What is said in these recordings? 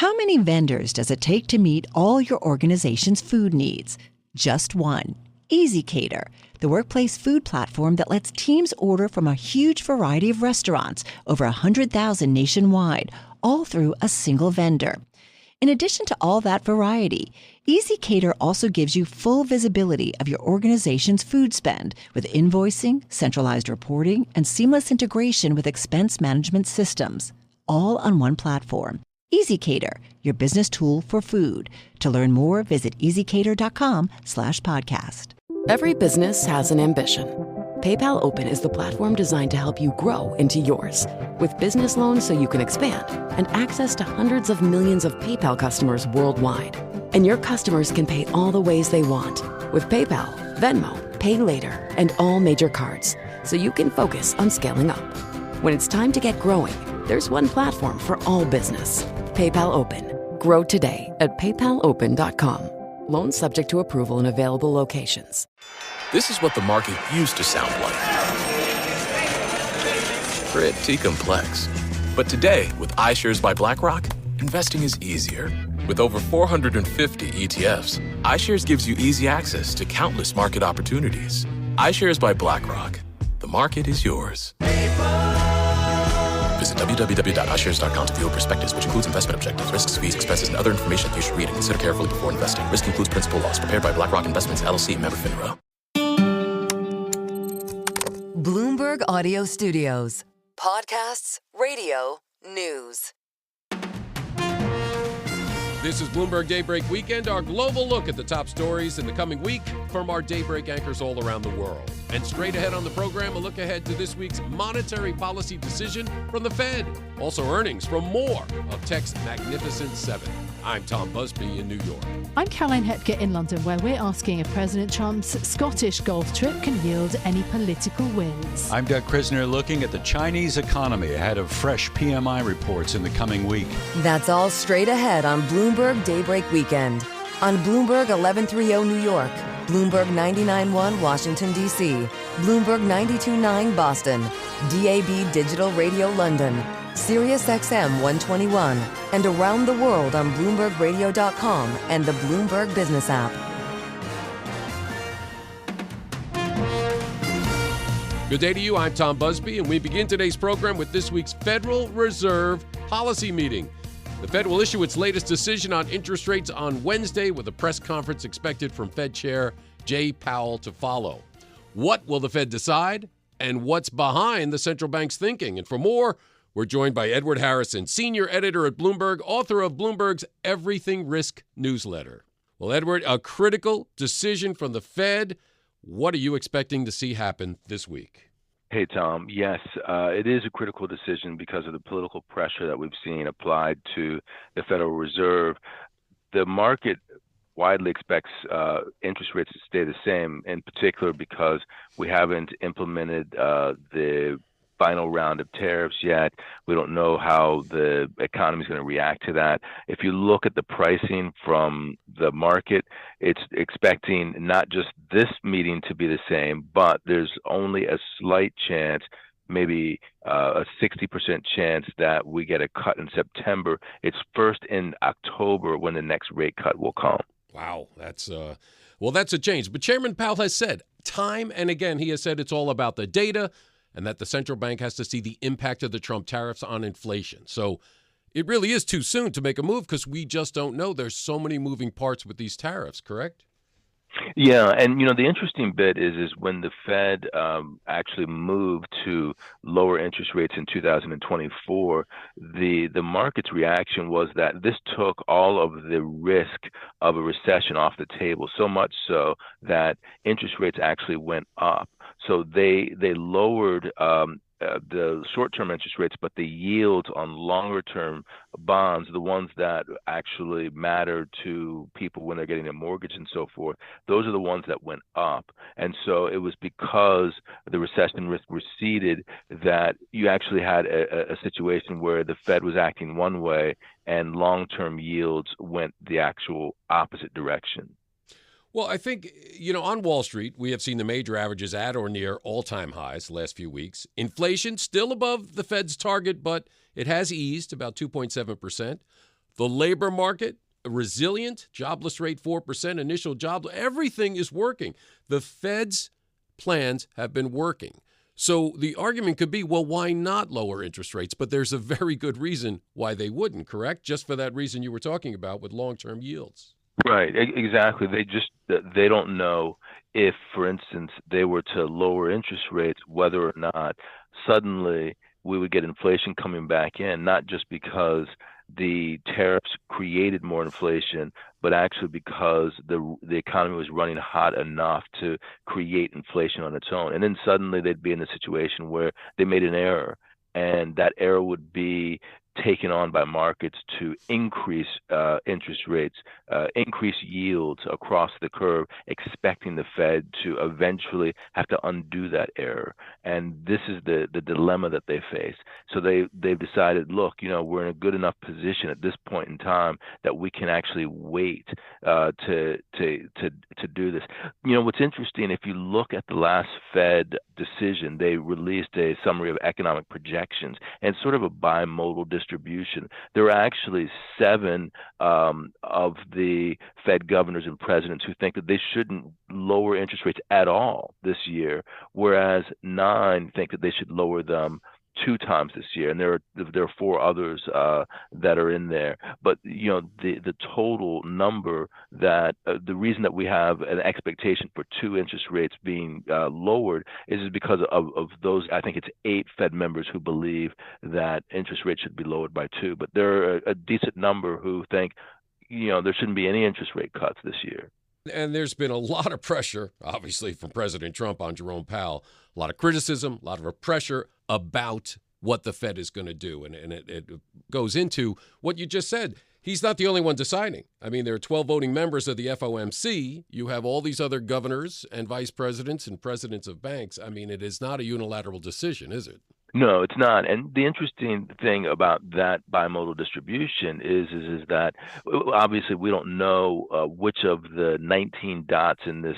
How many vendors does it take to meet all your organization's food needs? Just one. EasyCater, the workplace food platform that lets teams order from a huge variety of restaurants, over 100,000 nationwide, all through a single vendor. In addition to all that variety, EasyCater also gives you full visibility of your organization's food spend with invoicing, centralized reporting, and seamless integration with expense management systems, all on one platform. EasyCater, your business tool for food. To learn more, visit easycater.com/podcast. Every business has an ambition. PayPal Open is the platform designed to help you grow into yours. With business loans so you can expand and access to hundreds of millions of PayPal customers worldwide. And your customers can pay all the ways they want with PayPal, Venmo, Pay Later, and all major cards, so you can focus on scaling up. When it's time to get growing, there's one platform for all business. PayPal Open. Grow today at paypalopen.com. Loans subject to approval in available locations. This is what the market used to sound like. Pretty complex. But today, with iShares by BlackRock, investing is easier. With over 450 ETFs, iShares gives you easy access to countless market opportunities. iShares by BlackRock. The market is yours. Visit www.ishares.com to view a prospectus, which includes investment objectives, risks, fees, expenses, and other information that you should read and consider carefully before investing. Risk includes principal loss. Prepared by BlackRock Investments, LLC, member FINRA. Bloomberg Audio Studios. Podcasts, radio, news. This is Bloomberg Daybreak Weekend, our global look at the top stories in the coming week from our Daybreak anchors all around the world. And straight ahead on the program, a look ahead to this week's monetary policy decision from the Fed. Also earnings from more of Tech's Magnificent Seven. I'm Tom Busby in New York. I'm Caroline Hepker in London, where we're asking if President Trump's Scottish golf trip can yield any political wins. I'm Doug Krisner looking at the Chinese economy ahead of fresh PMI reports in the coming week. That's all straight ahead on Bloomberg Daybreak Weekend. On Bloomberg 1130 New York, Bloomberg 99.1 Washington, D.C., Bloomberg 92.9 Boston, DAB Digital Radio London, Sirius XM 121, and around the world on BloombergRadio.com and the Bloomberg Business app. Good day to you. I'm Tom Busby, and we begin today's program with this week's Federal Reserve policy meeting. The Fed will issue its latest decision on interest rates on Wednesday, with a press conference expected from Fed Chair Jay Powell to follow. What will the Fed decide, and what's behind the central bank's thinking? And for more, we're joined by Edward Harrison, senior editor at Bloomberg, author of Bloomberg's Everything Risk newsletter. Well, Edward, a critical decision from the Fed. What are you expecting to see happen this week? Hey, Tom. Yes, it is a critical decision because of the political pressure that we've seen applied to the Federal Reserve. The market widely expects interest rates to stay the same, in particular because we haven't implemented the final round of tariffs yet. We don't know how the economy is going to react to that. If you look at the pricing from the market, it's expecting not just this meeting to be the same, but there's only a slight chance, maybe a 60% chance that we get a cut in September. It's first in October when the next rate cut will come. Wow, that's a change. But Chairman Powell has said time and again, he has said it's all about the data, and that the central bank has to see the impact of the Trump tariffs on inflation. So it really is too soon to make a move because we just don't know. There's so many moving parts with these tariffs, correct? Yeah, and the interesting bit is when the Fed actually moved to lower interest rates in 2024, the market's reaction was that this took all of the risk of a recession off the table, so much so that interest rates actually went up. So they lowered the short-term interest rates, but the yields on longer-term bonds, the ones that actually matter to people when they're getting a mortgage and so forth, those are the ones that went up. And so it was because the recession risk receded that you actually had a situation where the Fed was acting one way and long-term yields went the actual opposite direction. Well, I think, on Wall Street, we have seen the major averages at or near all-time highs the last few weeks. Inflation still above the Fed's target, but it has eased about 2.7%. The labor market, resilient, jobless rate 4%, initial job, everything is working. The Fed's plans have been working. So the argument could be, well, why not lower interest rates? But there's a very good reason why they wouldn't, correct? Just for that reason you were talking about with long-term yields. Right, exactly. They don't know if, for instance, they were to lower interest rates, whether or not suddenly we would get inflation coming back in, not just because the tariffs created more inflation, but actually because the economy was running hot enough to create inflation on its own. And then suddenly they'd be in a situation where they made an error, and that error would be taken on by markets to increase interest rates, increase yields across the curve, expecting the Fed to eventually have to undo that error. And this is the dilemma that they face. So they've decided, look, we're in a good enough position at this point in time that we can actually wait to do this. What's interesting, if you look at the last Fed decision, they released a summary of economic projections, and sort of a bimodal distribution. There are actually 7 of the Fed governors and presidents who think that they shouldn't lower interest rates at all this year, whereas 9 think that they should lower them 2 times this year, and there are 4 others that are in there. But the total number that the reason that we have an expectation for 2 interest rates being lowered is because of those. I think it's 8 Fed members who believe that interest rates should be lowered by 2, but there are a decent number who think there shouldn't be any interest rate cuts this year. And there's been a lot of pressure, obviously, from President Trump on Jerome Powell. A lot of criticism, a lot of pressure about what the Fed is going to do. And it goes into what you just said. He's not the only one deciding. I mean, there are 12 voting members of the FOMC. You have all these other governors and vice presidents and presidents of banks. I mean, it is not a unilateral decision, is it? No, it's not. And the interesting thing about that bimodal distribution is that obviously we don't know which of the 19 dots in this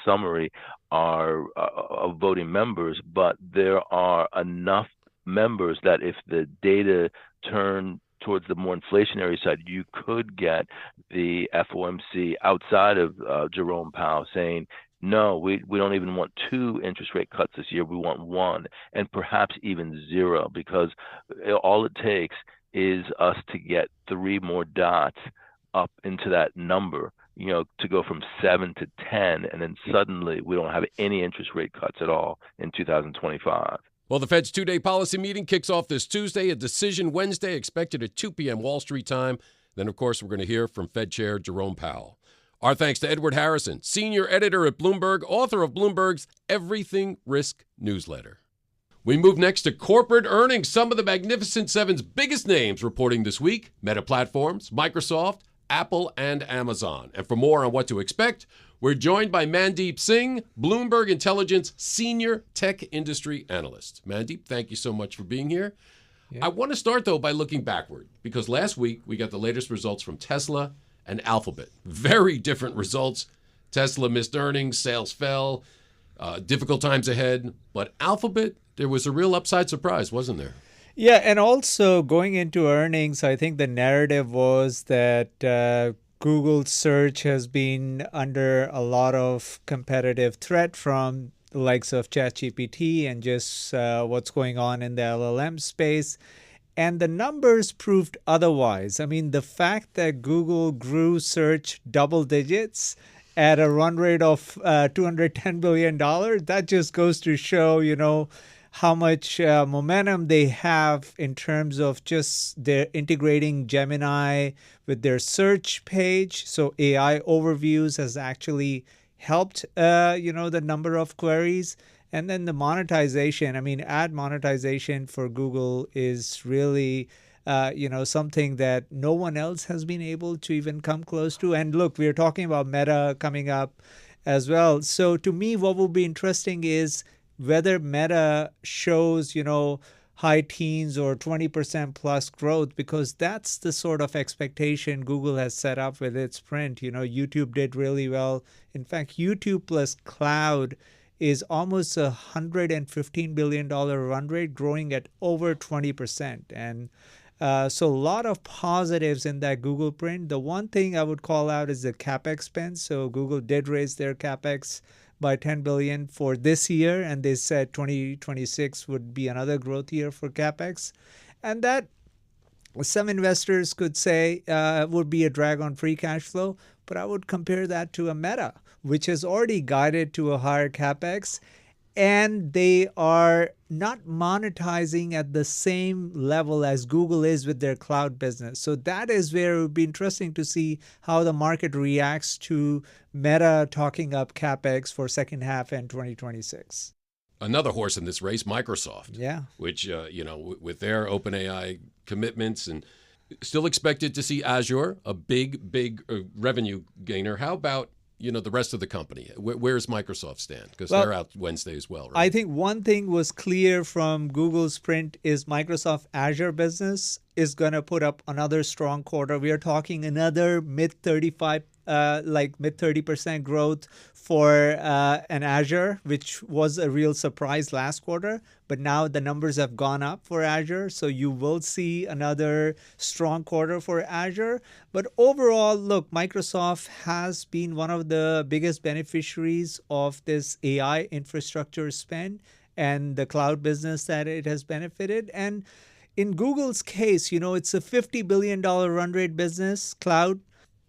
summary are of voting members, but there are enough members that if the data turn towards the more inflationary side, you could get the FOMC outside of Jerome Powell saying, no, we don't even want 2 interest rate cuts this year. We want 1, and perhaps even 0, because all it takes is us to get 3 more dots up into that number, to go from 7 to 10, and then suddenly we don't have any interest rate cuts at all in 2025. Well, the Fed's 2-day policy meeting kicks off this Tuesday, a decision Wednesday expected at 2 p.m. Wall Street time. Then, of course, we're going to hear from Fed Chair Jerome Powell. Our thanks to Edward Harrison, senior editor at Bloomberg, author of Bloomberg's Everything Risk newsletter. We move next to corporate earnings. Some of the Magnificent Seven's biggest names reporting this week: Meta Platforms, Microsoft, Apple, and Amazon. And for more on what to expect, we're joined by Mandeep Singh, Bloomberg Intelligence senior tech industry analyst. Mandeep, thank you so much for being here. Yeah. I want to start, though, by looking backward, because last week we got the latest results from Tesla and Alphabet. Very different results. Tesla missed earnings, sales fell, difficult times ahead. But Alphabet, there was a real upside surprise, wasn't there? Yeah, and also going into earnings, I think the narrative was that Google search has been under a lot of competitive threat from the likes of ChatGPT and just what's going on in the LLM space. And the numbers proved otherwise. I mean, the fact that Google grew search double digits at a run rate of $210 billion, that just goes to show, how much momentum they have in terms of just their integrating Gemini with their search page. So AI overviews has actually helped, the number of queries. And then the monetization, ad monetization for Google is really, something that no one else has been able to even come close to. And look, we're talking about Meta coming up as well. So to me, what will be interesting is whether Meta shows, high teens or 20% plus growth, because that's the sort of expectation Google has set up with its print. YouTube did really well. In fact, YouTube plus cloud is almost $115 billion run rate, growing at over 20%. And So a lot of positives in that Google print. The one thing I would call out is the CapEx spend. So Google did raise their CapEx by $10 billion for this year, and they said 2026 would be another growth year for CapEx. And that some investors could say would be a drag on free cash flow, but I would compare that to a Meta, which has already guided to a higher CapEx, and they are not monetizing at the same level as Google is with their cloud business. So that is where it would be interesting to see how the market reacts to Meta talking up CapEx for second half and 2026. Another horse in this race, Microsoft. Yeah. Which, with their OpenAI commitments and still expected to see Azure, a big revenue gainer. How about, the rest of the company? Where's Microsoft stand? Because they're out Wednesday as well, right? I think one thing was clear from Google's print is Microsoft Azure business is going to put up another strong quarter. We are talking another mid 30% growth for an Azure, which was a real surprise last quarter. But now the numbers have gone up for Azure. So you will see another strong quarter for Azure. But overall, look, Microsoft has been one of the biggest beneficiaries of this AI infrastructure spend and the cloud business that it has benefited. And in Google's case, it's a $50 billion run rate business, cloud,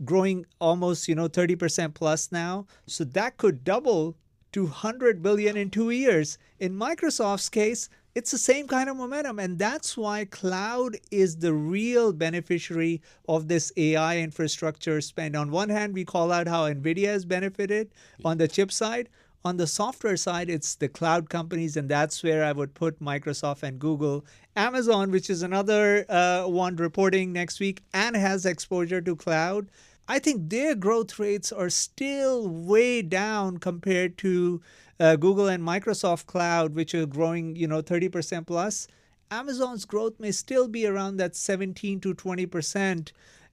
growing almost 30% plus now. So that could double to $100 billion in 2 years. In Microsoft's case, it's the same kind of momentum. And that's why cloud is the real beneficiary of this AI infrastructure spend. On one hand, we call out how NVIDIA has benefited on the chip side. On the software side, it's the cloud companies, and that's where I would put Microsoft and Google. Amazon, which is another one reporting next week and has exposure to cloud, I think their growth rates are still way down compared to Google and Microsoft Cloud, which are growing, 30% plus. Amazon's growth may still be around that 17 to 20%.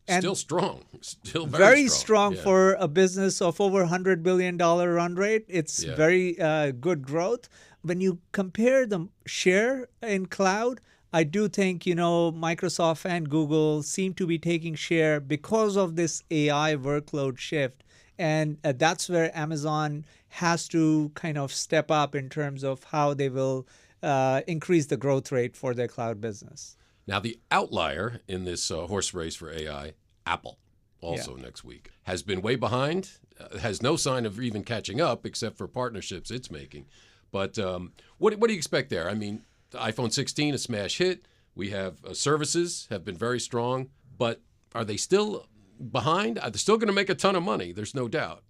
And still strong. Still very strong for a business of over $100 billion run rate. It's very good growth. When you compare the share in cloud, I do think, Microsoft and Google seem to be taking share because of this AI workload shift. And that's where Amazon has to kind of step up in terms of how they will increase the growth rate for their cloud business. Now, the outlier in this horse race for AI, Apple, also next week, has been way behind, has no sign of even catching up except for partnerships it's making. But what do you expect there? I mean, the iPhone 16, a smash hit. We have services have been very strong, but are they still behind? They're still going to make a ton of money. There's no doubt.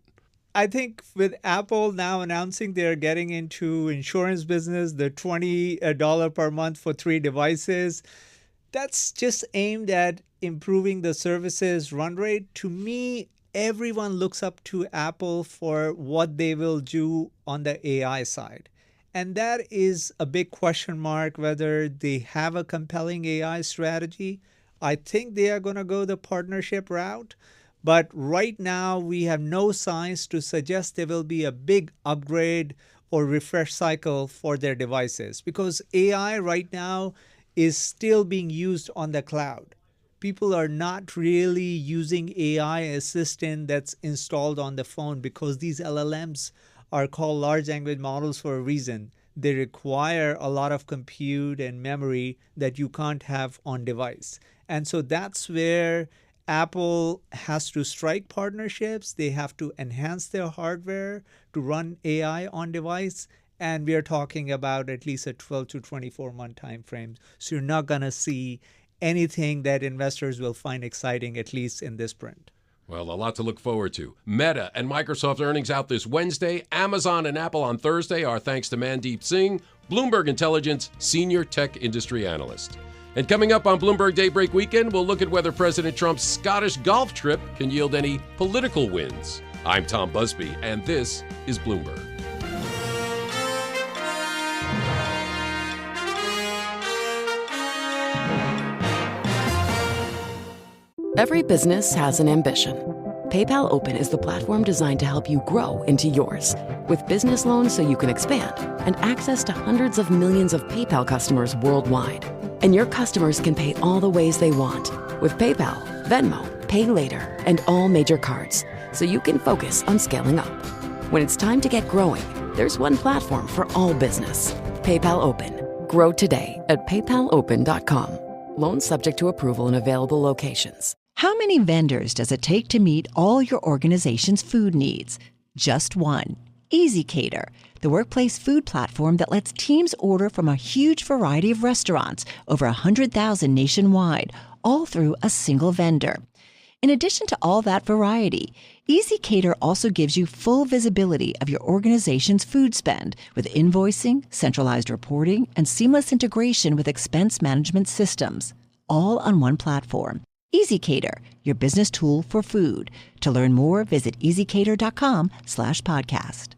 I think with Apple now announcing they're getting into insurance business, the $20 per month for 3 devices, that's just aimed at improving the services run rate. To me, everyone looks up to Apple for what they will do on the AI side. And that is a big question mark whether they have a compelling AI strategy. I think they are going to go the partnership route. But right now, we have no signs to suggest there will be a big upgrade or refresh cycle for their devices, because AI right now is still being used on the cloud. People are not really using AI assistant that's installed on the phone because these LLMs are called large language models for a reason. They require a lot of compute and memory that you can't have on device. And so that's where Apple has to strike partnerships. They have to enhance their hardware to run AI on device. And we are talking about at least a 12 to 24 month time frame. So you're not going to see anything that investors will find exciting, at least in this print. Well, a lot to look forward to. Meta and Microsoft earnings out this Wednesday. Amazon and Apple on Thursday. Our thanks to Mandeep Singh, Bloomberg Intelligence Senior Tech Industry Analyst. And coming up on Bloomberg Daybreak Weekend, we'll look at whether President Trump's Scottish golf trip can yield any political wins. I'm Tom Busby, and this is Bloomberg. Every business has an ambition. PayPal Open is the platform designed to help you grow into yours. With business loans so you can expand and access to hundreds of millions of PayPal customers worldwide. And your customers can pay all the ways they want with PayPal, Venmo, Pay Later, and all major cards, so you can focus on scaling up. When it's time to get growing, there's one platform for all business. PayPal Open. Grow today at paypalopen.com. Loans subject to approval in available locations. How many vendors does it take to meet all your organization's food needs? Just one. EasyCater, the workplace food platform that lets teams order from a huge variety of restaurants, over 100,000 nationwide, all through a single vendor. In addition to all that variety, EasyCater also gives you full visibility of your organization's food spend with invoicing, centralized reporting, and seamless integration with expense management systems, all on one platform. EasyCater, your business tool for food. To learn more, visit easycater.com/podcast.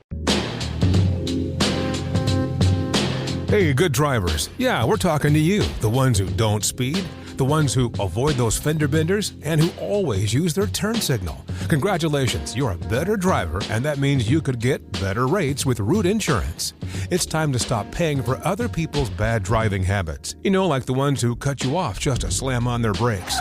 Hey, good drivers. Yeah, we're talking to you, the ones who don't speed, the ones who avoid those fender benders, and who always use their turn signal. Congratulations, you're a better driver, and that means you could get better rates with Root Insurance. It's time to stop paying for other people's bad driving habits. You know, like the ones who cut you off just to slam on their brakes.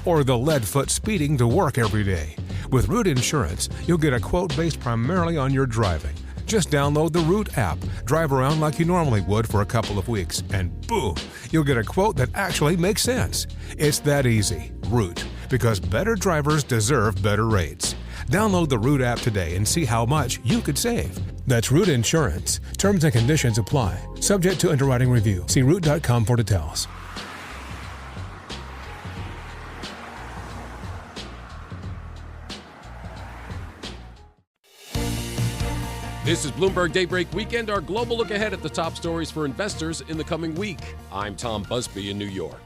Or the lead foot speeding to work every day. With Root Insurance, you'll get a quote based primarily on your driving. Just download the Root app, drive around like you normally would for a couple of weeks, and boom, you'll get a quote that actually makes sense. It's that easy. Root, because better drivers deserve better rates. Download the Root app today and see how much you could save. That's Root Insurance. Terms and conditions apply. Subject to underwriting review. See root.com for details. This is Bloomberg Daybreak Weekend, our global look ahead at the top stories for investors in the coming week. I'm Tom Busby in New York.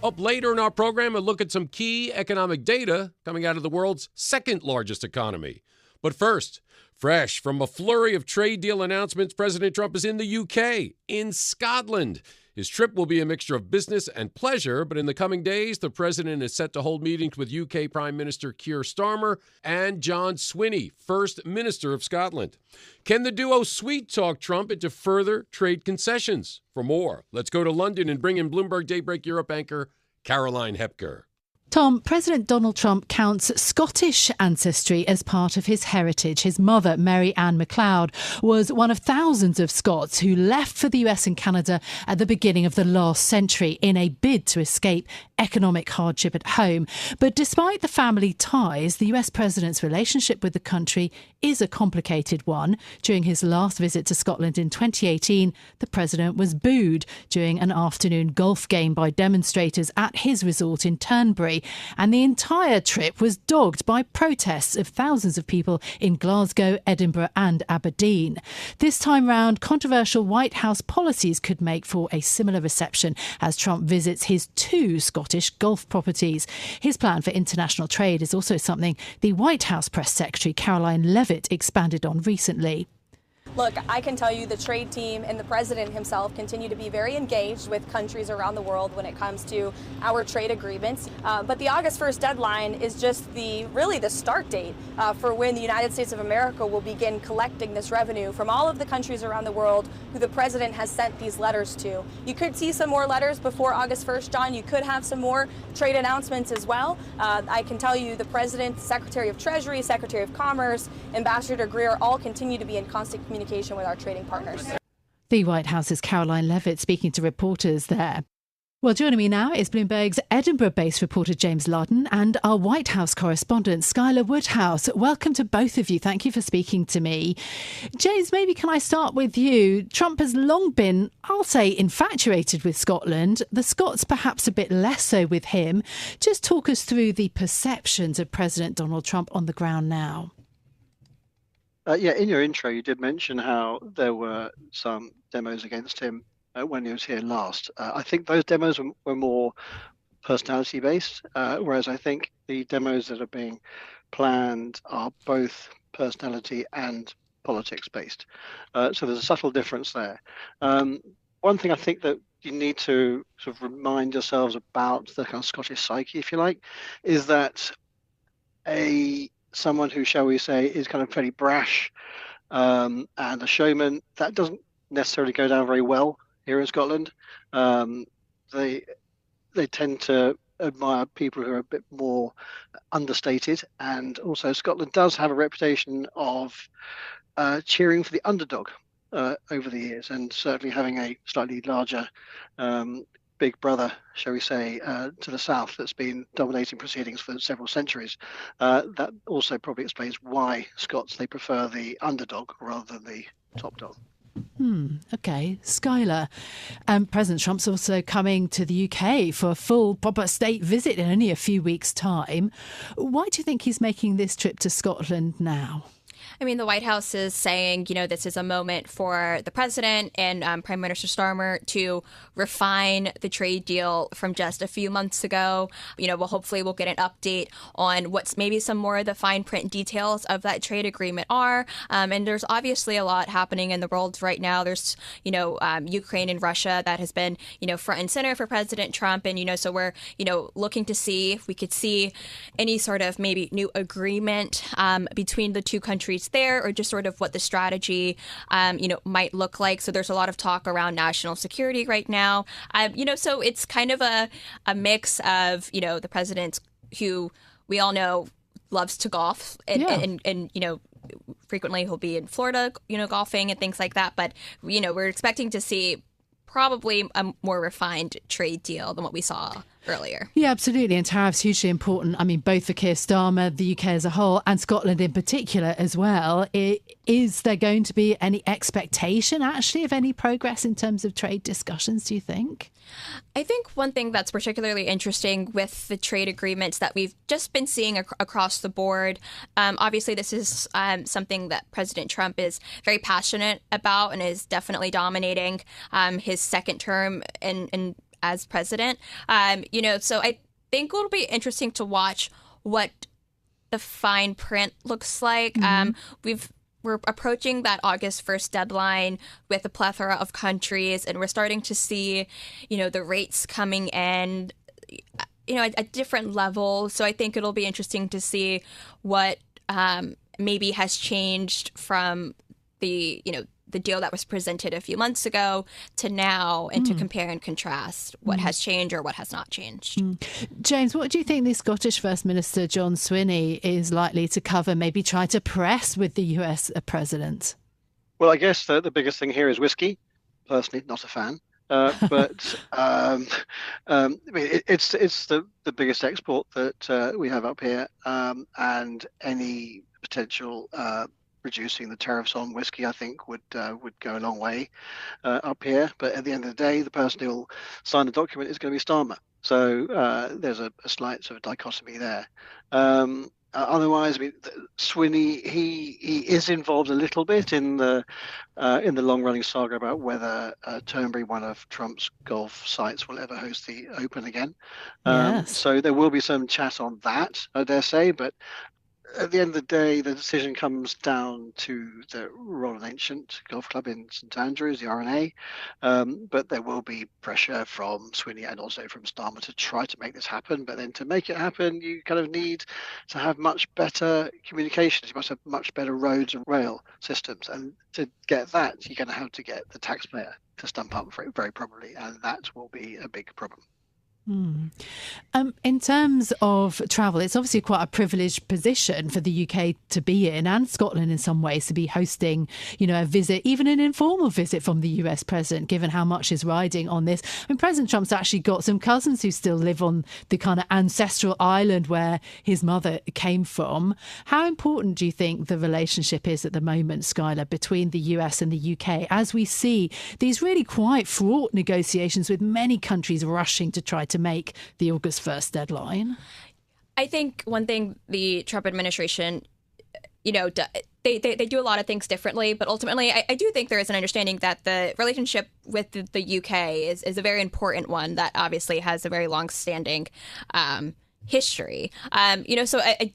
Up later in our program, a look at some key economic data coming out of the world's second largest economy. But first, fresh from a flurry of trade deal announcements, President Trump is in the UK, in Scotland. His trip will be a mixture of business and pleasure, but in the coming days, the president is set to hold meetings with UK Prime Minister Keir Starmer and John Swinney, First Minister of Scotland. Can the duo sweet-talk Trump into further trade concessions? For more, let's go to London and bring in Bloomberg Daybreak Europe anchor Caroline Hepker. Tom, President Donald Trump counts Scottish ancestry as part of his heritage. His mother, Mary Ann MacLeod, was one of thousands of Scots who left for the US and Canada at the beginning of the last century in a bid to escape economic hardship at home. But despite the family ties, the US president's relationship with the country is a complicated one. During his last visit to Scotland in 2018, the president was booed during an afternoon golf game by demonstrators at his resort in Turnberry. And the entire trip was dogged by protests of thousands of people in Glasgow, Edinburgh and Aberdeen. This time round, controversial White House policies could make for a similar reception as Trump visits his two Scottish golf properties. His plan for international trade is also something the White House press secretary Caroline Leavitt expanded on recently. Look, I can tell you the trade team and the president himself continue to be very engaged with countries around the world when it comes to our trade agreements. But the August 1st deadline is just really the start date for when the United States of America will begin collecting this revenue from all of the countries around the world who the president has sent these letters to. You could see some more letters before August 1st, John. You could have some more trade announcements as well. I can tell you the president, Secretary of Treasury, Secretary of Commerce, Ambassador Greer all continue to be in constant communication with our trading partners. The White House's Caroline Leavitt speaking to reporters there. Well, joining me now is Bloomberg's Edinburgh-based reporter James Lodden and our White House correspondent Skylar Woodhouse. Welcome to both of you. Thank you for speaking to me. James, maybe can I start with you? Trump has long been, I'll say, infatuated with Scotland. The Scots perhaps a bit less so with him. Just talk us through the perceptions of President Donald Trump on the ground now. In your intro, you did mention how there were some demos against him when he was here last. I think those demos were more personality-based, whereas I think the demos that are being planned are both personality and politics-based. So there's a subtle difference there. One thing I think that you need to sort of remind yourselves about the kind of Scottish psyche, if you like, is that someone who, shall we say, is kind of fairly brash and a showman, that doesn't necessarily go down very well here in Scotland. They tend to admire people who are a bit more understated, and also Scotland does have a reputation of cheering for the underdog over the years, and certainly having a slightly larger big brother, shall we say, to the south that's been dominating proceedings for several centuries. That also probably explains why Scots, they prefer the underdog rather than the top dog. Okay, Skylar. President Trump's also coming to the UK for a full proper state visit in only a few weeks' time. Why do you think he's making this trip to Scotland now? I mean, the White House is saying, this is a moment for the president and Prime Minister Starmer to refine the trade deal from just a few months ago. Hopefully we'll get an update on what's maybe some more of the fine print details of that trade agreement are. And there's obviously a lot happening in the world right now. There's, Ukraine and Russia that has been, front and center for President Trump. And, so we're, looking to see if we could see any sort of maybe new agreement between the two countries there, or just sort of what the strategy, might look like. So there's a lot of talk around national security right now. So it's kind of a mix of, the president, who we all know loves to golf and frequently he'll be in Florida, golfing and things like that. But, we're expecting to see probably a more refined trade deal than what we saw earlier. Yeah, absolutely. And tariffs hugely important. I mean, both for Keir Starmer, the UK as a whole, and Scotland in particular as well. Is there going to be any expectation, actually, of any progress in terms of trade discussions, do you think? I think one thing that's particularly interesting with the trade agreements that we've just been seeing across the board, obviously this is something that President Trump is very passionate about and is definitely dominating his second term in as president. So I think it'll be interesting to watch what the fine print looks like. We're approaching that August 1st deadline with a plethora of countries, and we're starting to see, the rates coming in, at different levels. So I think it'll be interesting to see what maybe has changed from the deal that was presented a few months ago to now, and to compare and contrast what has changed or what has not changed. James, what do you think the Scottish First Minister John Swinney is likely to cover, maybe try to press with the US president? Well, I guess the biggest thing here is whiskey. Personally, not a fan. But it's the biggest export that we have up here, and any potential reducing the tariffs on whiskey, I think, would go a long way up here. But at the end of the day, the person who will sign the document is going to be Starmer. So there's a slight sort of dichotomy there. Otherwise, I mean, Swinney, he is involved a little bit in the long-running saga about whether Turnberry, one of Trump's golf sites, will ever host the Open again. Yes. So there will be some chat on that, I dare say, but at the end of the day, the decision comes down to the Royal Ancient Golf Club in St Andrews, the R&A. But there will be pressure from Swinney and also from Starmer to try to make this happen. But then to make it happen, you kind of need to have much better communications. You must have much better roads and rail systems. And to get that, you're going to have to get the taxpayer to stump up for it, very probably. And that will be a big problem. In terms of travel, it's obviously quite a privileged position for the UK to be in, and Scotland in some ways, to be hosting, a visit, even an informal visit from the US president, given how much is riding on this. I mean, President Trump's actually got some cousins who still live on the kind of ancestral island where his mother came from. How important do you think the relationship is at the moment, Skylar, between the US and the UK, as we see these really quite fraught negotiations with many countries rushing to try to make the August 1st deadline? I think one thing the Trump administration, they do a lot of things differently, but ultimately I do think there is an understanding that the relationship with the UK is a very important one that obviously has a very long-standing history. So I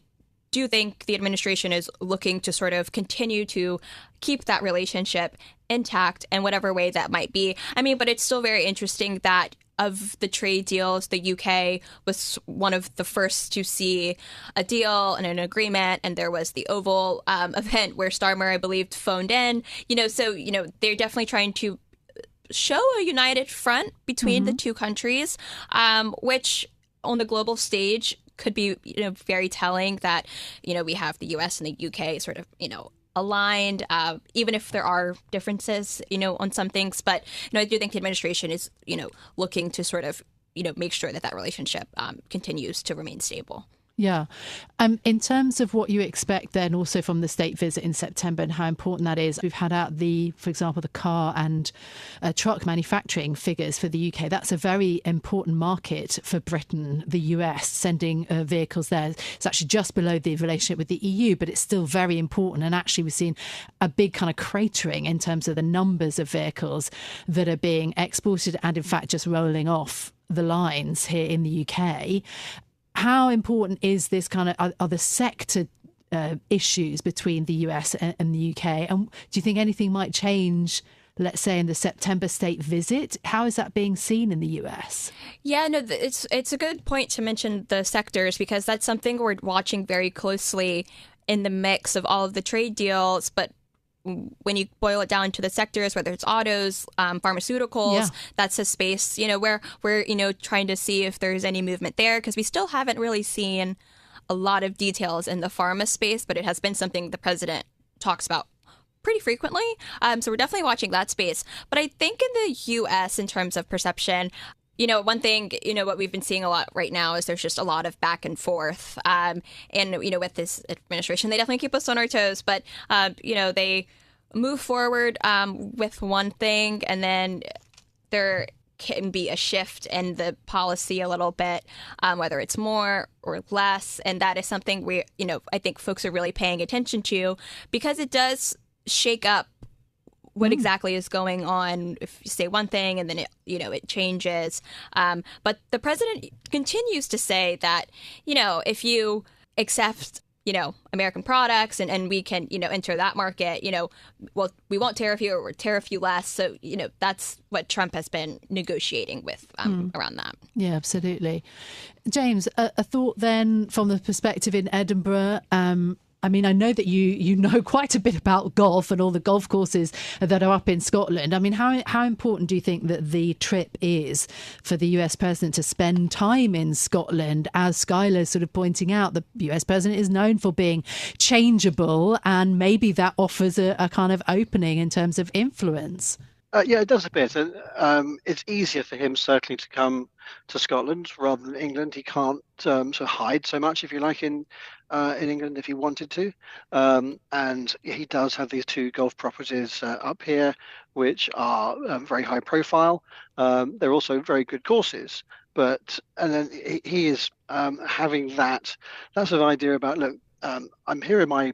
do think the administration is looking to sort of continue to keep that relationship intact in whatever way that might be. I mean, but it's still very interesting that of the trade deals, the UK was one of the first to see a deal and an agreement. And there was the Oval event where Starmer, I believe, phoned in, so, they're definitely trying to show a united front between the two countries, which on the global stage could be, very telling that, we have the US and the UK sort of, aligned, even if there are differences, on some things. But, I do think the administration is, looking to sort of, make sure that relationship continues to remain stable. Yeah. In terms of what you expect then also from the state visit in September and how important that is, we've had out for example, the car and truck manufacturing figures for the UK. That's a very important market for Britain, the US, sending vehicles there. It's actually just below the relationship with the EU, but it's still very important. And actually, we've seen a big kind of cratering in terms of the numbers of vehicles that are being exported and in fact just rolling off the lines here in the UK. How important is this kind of, are the sector issues between the US and the UK? And do you think anything might change, let's say, in the September state visit? How is that being seen in the US? Yeah, no, it's a good point to mention the sectors, because that's something we're watching very closely in the mix of all of the trade deals. But when you boil it down to the sectors, whether it's autos, pharmaceuticals, that's a space, where we're, trying to see if there's any movement there, because we still haven't really seen a lot of details in the pharma space, but it has been something the president talks about pretty frequently. So we're definitely watching that space. But I think in the U.S., in terms of perception, one thing, what we've been seeing a lot right now is there's just a lot of back and forth. And, with this administration, they definitely keep us on our toes. But, they move forward with one thing, and then there can be a shift in the policy a little bit, whether it's more or less. And that is something I think folks are really paying attention to, because it does shake up what exactly is going on if you say one thing and then it changes. But the president continues to say that, if you accept, American products and we can, enter that market, well, we won't tariff you or tariff you less. So, that's what Trump has been negotiating with around that. Yeah, absolutely. James, a thought then from the perspective in Edinburgh. I mean, I know that you know quite a bit about golf and all the golf courses that are up in Scotland. I mean, how important do you think that the trip is for the US president to spend time in Scotland? As Skylar's sort of pointing out, the US president is known for being changeable, and maybe that offers a kind of opening in terms of influence. Yeah, it does a bit. And it's easier for him certainly to come to Scotland rather than England. He can't sort of hide so much, if you like, in England if he wanted to. And he does have these two golf properties up here, which are very high profile. They're also very good courses. And then he is having that sort of idea about, look, I'm here in my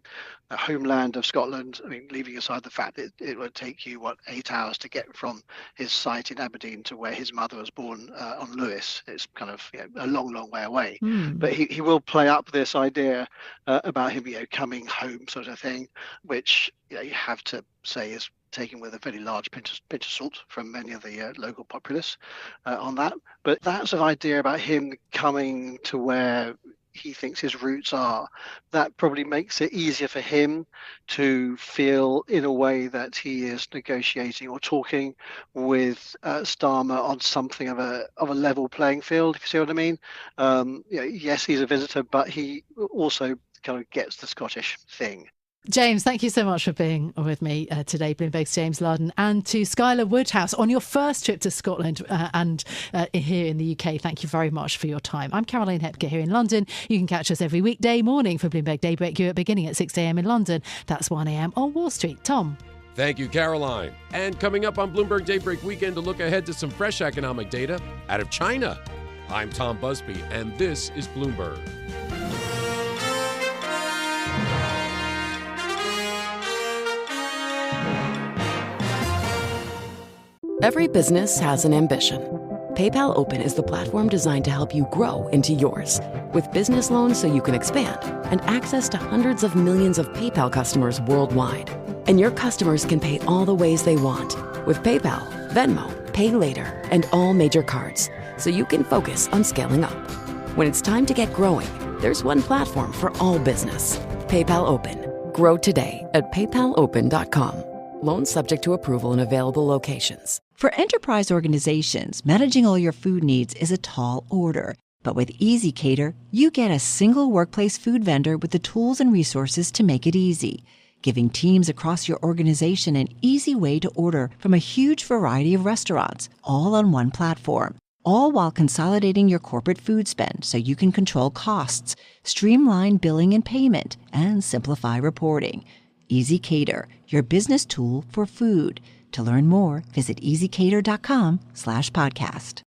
homeland of Scotland. I mean, leaving aside the fact that it would take you, 8 hours to get from his site in Aberdeen to where his mother was born on Lewis. It's kind of a long, long way away. But he will play up this idea about him, coming home sort of thing, which you have to say is taken with a very large pinch of salt from many of the local populace on that. But that sort of idea about him coming to where he thinks his roots are, that probably makes it easier for him to feel in a way that he is negotiating or talking with Starmer on something of a level playing field, if you see what I mean. Yes, he's a visitor, but he also kind of gets the Scottish thing. James, thank you so much for being with me today, Bloomberg's James Larden, and to Skylar Woodhouse on your first trip to Scotland and here in the UK. Thank you very much for your time. I'm Caroline Hepker here in London. You can catch us every weekday morning for Bloomberg Daybreak Europe beginning at 6 a.m. in London. That's 1 a.m. on Wall Street. Tom. Thank you, Caroline. And coming up on Bloomberg Daybreak Weekend, to look ahead to some fresh economic data out of China. I'm Tom Busby, and this is Bloomberg. Every business has an ambition. PayPal Open is the platform designed to help you grow into yours. With business loans so you can expand and access to hundreds of millions of PayPal customers worldwide. And your customers can pay all the ways they want with PayPal, Venmo, Pay Later, and all major cards, so you can focus on scaling up. When it's time to get growing, there's one platform for all business. PayPal Open. Grow today at paypalopen.com. Loans subject to approval in available locations. For enterprise organizations, managing all your food needs is a tall order. But with EasyCater, you get a single workplace food vendor with the tools and resources to make it easy, giving teams across your organization an easy way to order from a huge variety of restaurants, all on one platform. All while consolidating your corporate food spend so you can control costs, streamline billing and payment, and simplify reporting. EasyCater, your business tool for food. To learn more, visit easycater.com/podcast.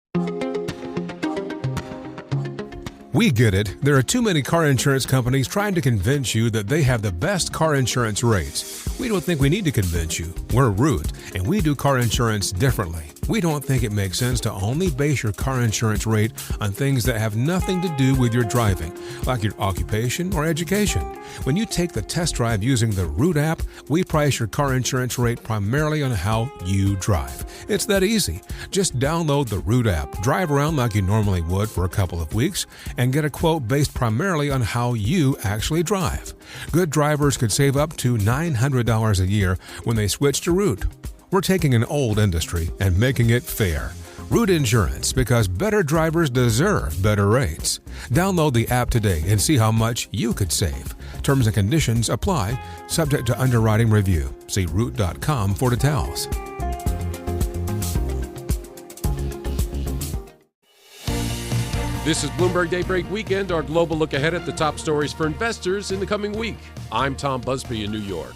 We get it. There are too many car insurance companies trying to convince you that they have the best car insurance rates. We don't think we need to convince you. We're Root, and we do car insurance differently. We don't think it makes sense to only base your car insurance rate on things that have nothing to do with your driving, like your occupation or education. When you take the test drive using the Root app, we price your car insurance rate primarily on how you drive. It's that easy. Just download the Root app, drive around like you normally would for a couple of weeks, and get a quote based primarily on how you actually drive. Good drivers could save up to $900 a year when they switch to Root. We're taking an old industry and making it fair. Root Insurance, because better drivers deserve better rates. Download the app today and see how much you could save. Terms and conditions apply, subject to underwriting review. See Root.com for details. This is Bloomberg Daybreak Weekend, our global look ahead at the top stories for investors in the coming week. I'm Tom Busby in New York.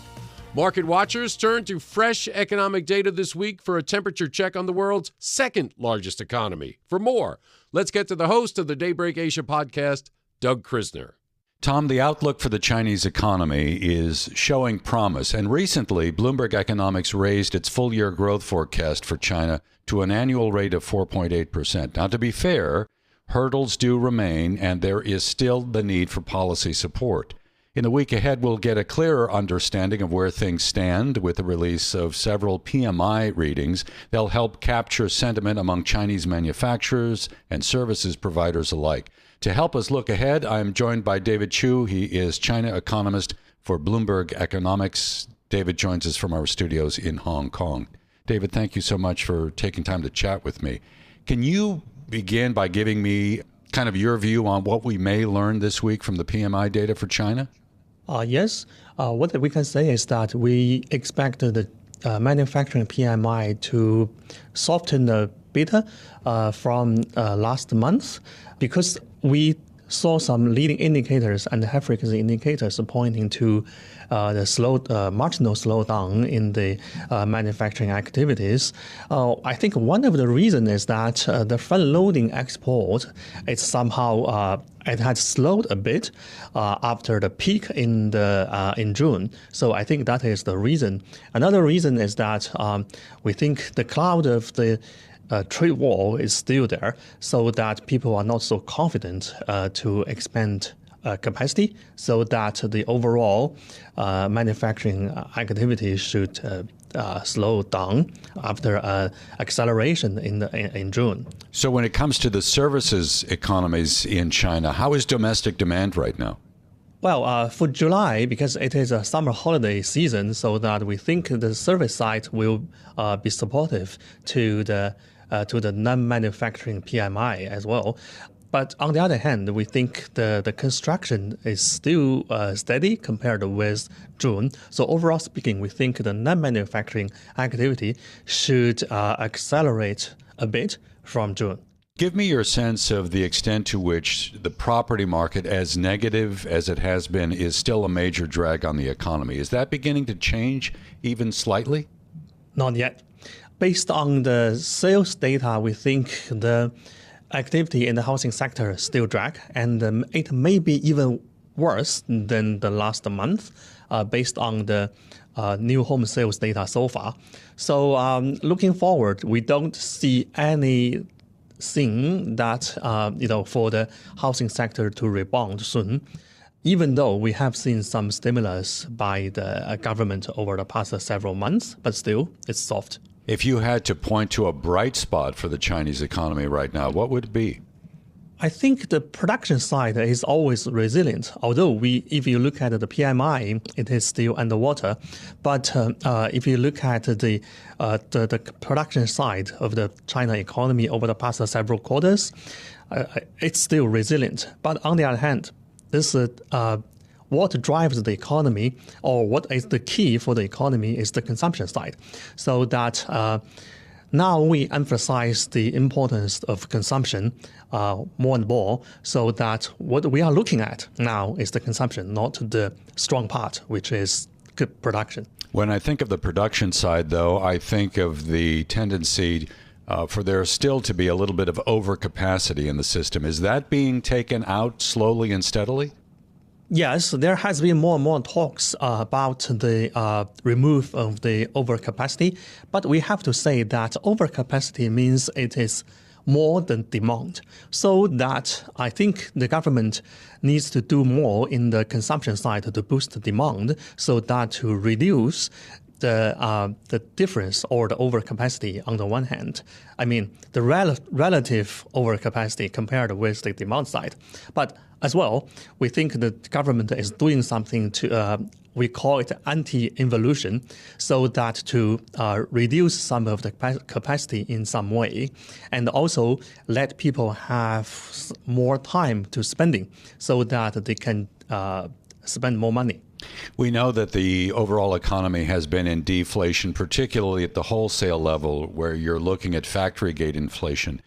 Market watchers turn to fresh economic data this week for a temperature check on the world's second largest economy. For more, let's get to the host of the Daybreak Asia podcast, Doug Krisner. Tom, the outlook for the Chinese economy is showing promise, and recently Bloomberg Economics raised its full-year growth forecast for China to an annual rate of 4.8%. Now, to be fair, hurdles do remain, and there is still the need for policy support. In the week ahead, we'll get a clearer understanding of where things stand with the release of several PMI readings. They'll help capture sentiment among Chinese manufacturers and services providers alike. To help us look ahead, I'm joined by David Chu. He is China economist for Bloomberg Economics. David joins us from our studios in Hong Kong. David, thank you so much for taking time to chat with me. Can you begin by giving me kind of your view on what we may learn this week from the PMI data for China? Yes. What we can say is that we expect the manufacturing PMI to soften a bit from last month because we saw some leading indicators and high-frequency indicators pointing to the marginal slowdown in the manufacturing activities. I think one of the reasons is that the front-loading export is somehow it had slowed a bit after the peak in June. So I think that is the reason. Another reason is that we think the cloud of the trade war is still there, so that people are not so confident to expand capacity, so that the overall manufacturing activity should slow down after acceleration in June. So when it comes to the services economies in China, how is domestic demand right now? Well, for July, because it is a summer holiday season, so that we think the service side will be supportive to the non-manufacturing PMI as well. But on the other hand, we think the construction is still steady compared with June. So overall speaking, we think the non-manufacturing activity should accelerate a bit from June. Give me your sense of the extent to which the property market, as negative as it has been, is still a major drag on the economy. Is that beginning to change even slightly? Not yet. Based on the sales data, we think the activity in the housing sector still drag, and it may be even worse than the last month based on the new home sales data so far. So looking forward, we don't see anything that, for the housing sector to rebound soon, even though we have seen some stimulus by the government over the past several months, but still, it's soft. If you had to point to a bright spot for the Chinese economy right now, what would it be? I think the production side is always resilient. Although if you look at the PMI, it is still underwater. But if you look at the production side of the China economy over the past several quarters, it's still resilient. But on the other hand, this what drives the economy, or what is the key for the economy, is the consumption side. So that now we emphasize the importance of consumption more and more, so that what we are looking at now is the consumption, not the strong part, which is good production. When I think of the production side, though, I think of the tendency for there still to be a little bit of overcapacity in the system. Is that being taken out slowly and steadily? Yes, there has been more and more talks about the remove of the overcapacity, but we have to say that overcapacity means it is more than demand. So that I think the government needs to do more in the consumption side to boost the demand, so that to reduce the difference or the overcapacity on the one hand. I mean, the relative overcapacity compared with the demand side. But as well, we think the government is doing something to, we call it anti-involution, so that to reduce some of the capacity in some way, and also let people have more time to spending, so that they can spend more money. We know that the overall economy has been in deflation, particularly at the wholesale level, where you're looking at factory gate inflation.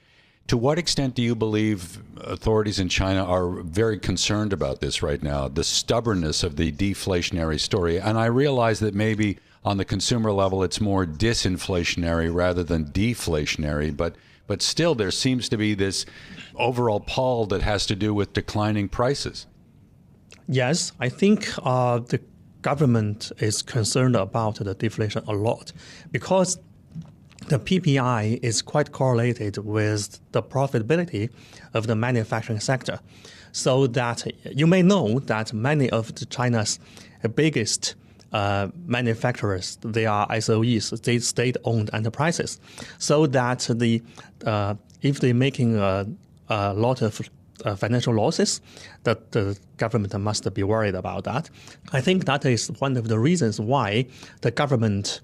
To what extent do you believe authorities in China are very concerned about this right now, the stubbornness of the deflationary story? And I realize that maybe on the consumer level it's more disinflationary rather than deflationary, but still there seems to be this overall pull that has to do with declining prices. Yes, I think the government is concerned about the deflation a lot, because the PPI is quite correlated with the profitability of the manufacturing sector. So that you may know that many of China's biggest manufacturers, they are SOEs, state-owned enterprises. So that if they're making a lot of financial losses, that the government must be worried about that. I think that is one of the reasons why the government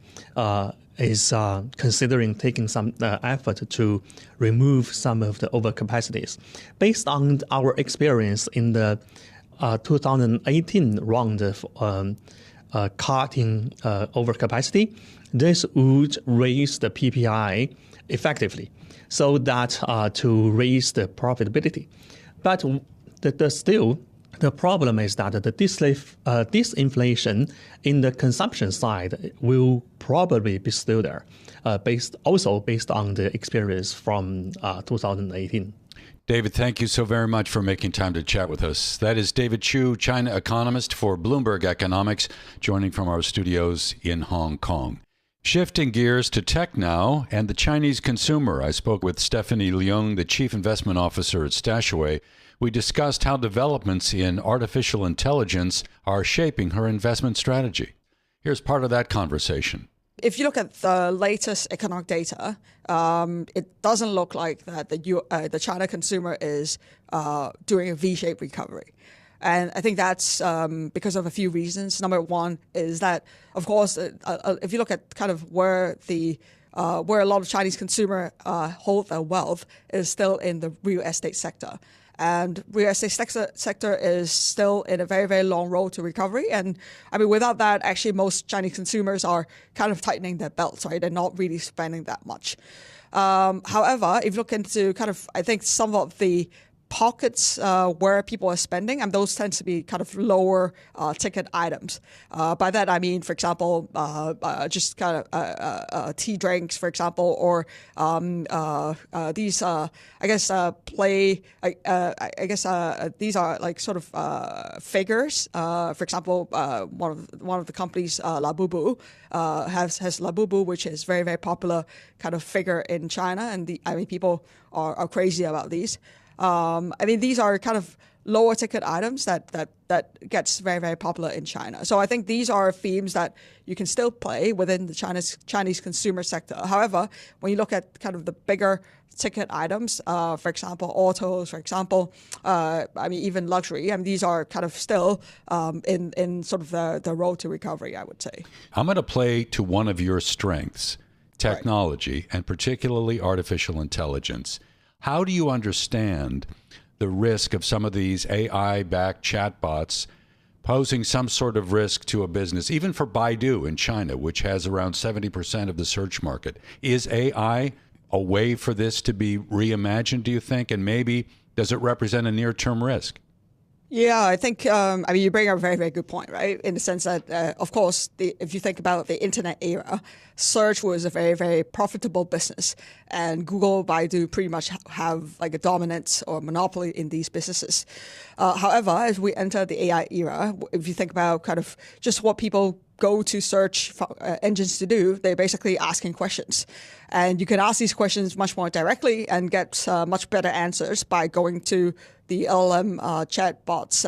is considering taking some effort to remove some of the overcapacities. Based on our experience in the 2018 round of cutting overcapacity, this would raise the PPI effectively, so that to raise the profitability. But still, the problem is that the disinflation in the consumption side will probably be still there, based on the experience from 2018. David, thank you so very much for making time to chat with us. That is David Chu, China economist for Bloomberg Economics, joining from our studios in Hong Kong. Shifting gears to tech now and the Chinese consumer. I spoke with Stephanie Leung, the Chief Investment Officer at Stashaway. We discussed how developments in artificial intelligence are shaping her investment strategy. Here's part of that conversation. If you look at the latest economic data, it doesn't look like that the China consumer is doing a V-shaped recovery. And I think that's because of a few reasons. Number one is that, of course, if you look at kind of where a lot of Chinese consumer hold their wealth, is still in the real estate sector. And real estate sector is still in a very, very long road to recovery. And I mean, without that, actually, most Chinese consumers are kind of tightening their belts, right? They're not really spending that much. However, if you look into kind of, I think some of the pockets where people are spending, and those tend to be kind of lower ticket items. By that I mean, for example, just kind of tea drinks, for example, or these these are like sort of figures. For example, one of the companies, Labubu, has Labubu, which is very, very popular kind of figure in China, and people are crazy about these. These are kind of lower ticket items that gets very, very popular in China. So I think these are themes that you can still play within the Chinese consumer sector. However, when you look at kind of the bigger ticket items, for example, autos, for example, even luxury, these are kind of still in sort of the road to recovery, I would say. I'm going to play to one of your strengths, technology, and particularly artificial intelligence. How do you understand the risk of some of these AI-backed chatbots posing some sort of risk to a business, even for Baidu in China, which has around 70% of the search market? Is AI a way for this to be reimagined, do you think? And maybe does it represent a near-term risk? Yeah, I think, you bring up a very, very good point, right? In the sense that, of course, if you think about the internet era, search was a very, very profitable business. And Google, Baidu pretty much have like a dominance or monopoly in these businesses. However, as we enter the AI era, if you think about kind of just what people go to search engines to do, they're basically asking questions. And you can ask these questions much more directly and get much better answers by going to the LLM chatbots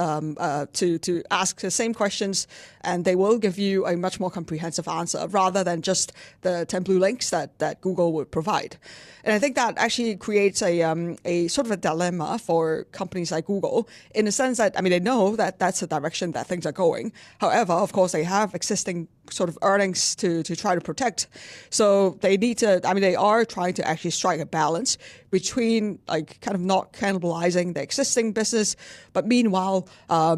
to ask the same questions, and they will give you a much more comprehensive answer rather than just the 10 blue links that Google would provide. And I think that actually creates a sort of a dilemma for companies like Google in the sense that, they know that that's the direction that things are going. However, of course, they have existing sort of earnings to try to protect. So they need to, they are trying to actually strike a balance between like kind of not cannibalizing the existing business, but meanwhile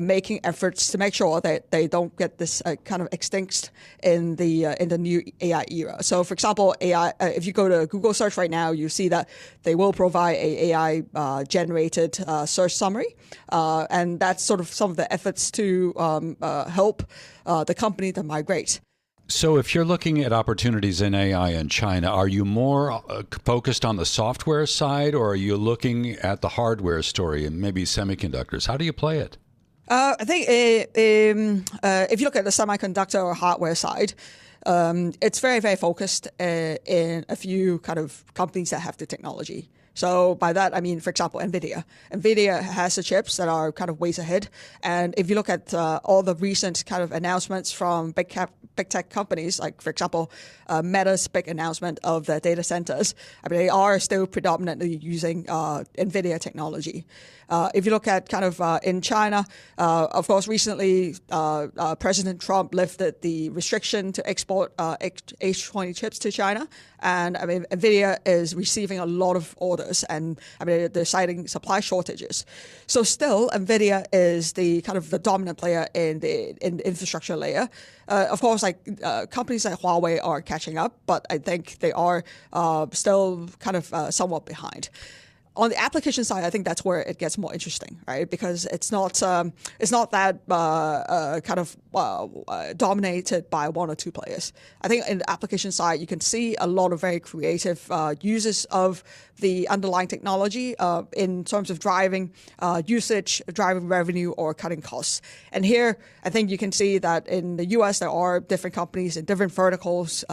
making efforts to make sure that they don't get this kind of extinct in the new AI era. So for example, AI, if you go to Google search right now, you see that they will provide a AI generated search summary. And that's sort of some of the efforts to help the company to migrate. So if you're looking at opportunities in AI in China, are you more focused on the software side, or are you looking at the hardware story and maybe semiconductors? How do you play it? I think if you look at the semiconductor or hardware side, it's very, very focused in a few kind of companies that have the technology. So by that, for example, NVIDIA. NVIDIA has the chips that are kind of ways ahead. And if you look at all the recent kind of announcements from big tech companies, like, for example, Meta's big announcement of the data centers, they are still predominantly using NVIDIA technology. If you look at kind of in China, of course, recently President Trump lifted the restriction to export H20 chips to China. And NVIDIA is receiving a lot of orders, and they're citing supply shortages. So still, NVIDIA is the kind of the dominant player in the infrastructure layer. Of course, companies like Huawei are catching up, but I think they are still kind of somewhat behind. On the application side, I think that's where it gets more interesting, right? Because it's not that kind of dominated by one or two players. I think in the application side, you can see a lot of very creative uses of the underlying technology in terms of driving usage, driving revenue, or cutting costs. And here, I think you can see that in the U.S. there are different companies in different verticals,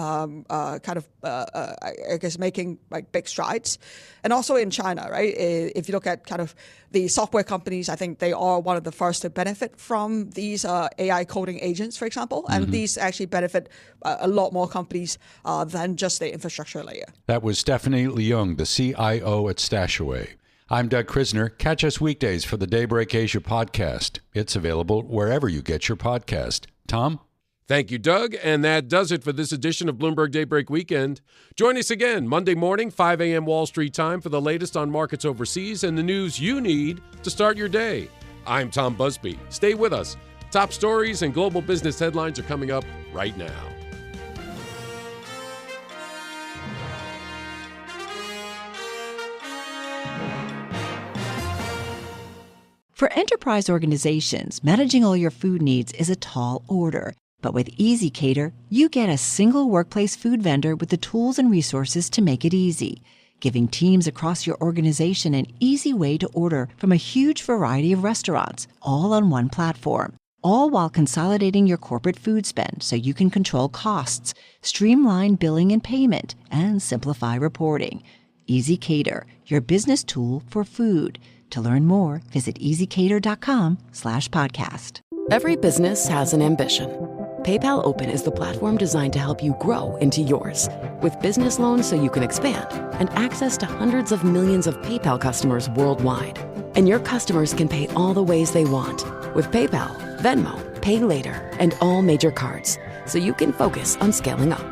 making like big strides, and also in China, right? If you look at kind of the software companies, I think they are one of the first to benefit from these AI coding agents, for example, and these actually benefit a lot more companies than just the infrastructure layer. That was Stephanie Leung, the CIO at Stashaway. I'm Doug Krisner. Catch us weekdays for the Daybreak Asia podcast. It's available wherever you get your podcast. Tom? Thank you, Doug. And that does it for this edition of Bloomberg Daybreak Weekend. Join us again Monday morning, 5 a.m. Wall Street time for the latest on markets overseas and the news you need to start your day. I'm Tom Busby. Stay with us. Top stories and global business headlines are coming up right now. For enterprise organizations, managing all your food needs is a tall order. But with Easy Cater, you get a single workplace food vendor with the tools and resources to make it easy, giving teams across your organization an easy way to order from a huge variety of restaurants, all on one platform. All while consolidating your corporate food spend so you can control costs, streamline billing and payment, and simplify reporting. Easy Cater, your business tool for food. To learn more, visit easycater.com/podcast. Every business has an ambition. PayPal Open is the platform designed to help you grow into yours. With business loans so you can expand and access to hundreds of millions of PayPal customers worldwide. And your customers can pay all the ways they want with PayPal, Venmo, Pay Later, and all major cards, so you can focus on scaling up.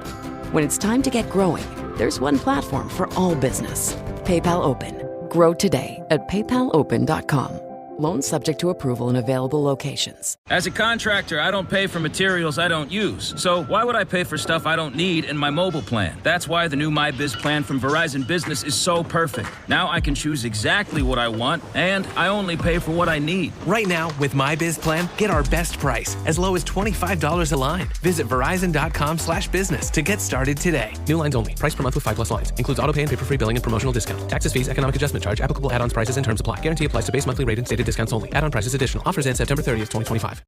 When it's time to get growing, there's one platform for all business. PayPal Open. Grow today at paypalopen.com. Loans subject to approval in available locations. As a contractor, I don't pay for materials I don't use. So why would I pay for stuff I don't need in my mobile plan? That's why the new MyBiz plan from Verizon Business is so perfect. Now I can choose exactly what I want, and I only pay for what I need. Right now, with MyBiz plan, get our best price, as low as $25 a line. Visit verizon.com/business to get started today. New lines only. Price per month with 5+ lines. Includes auto pay and paper-free billing and promotional discount. Taxes, fees, economic adjustment charge. Applicable add-ons, prices, and terms apply. Guarantee applies to base monthly rate and stated discounts only. Add-on prices additional. Offers end September 30th, 2025.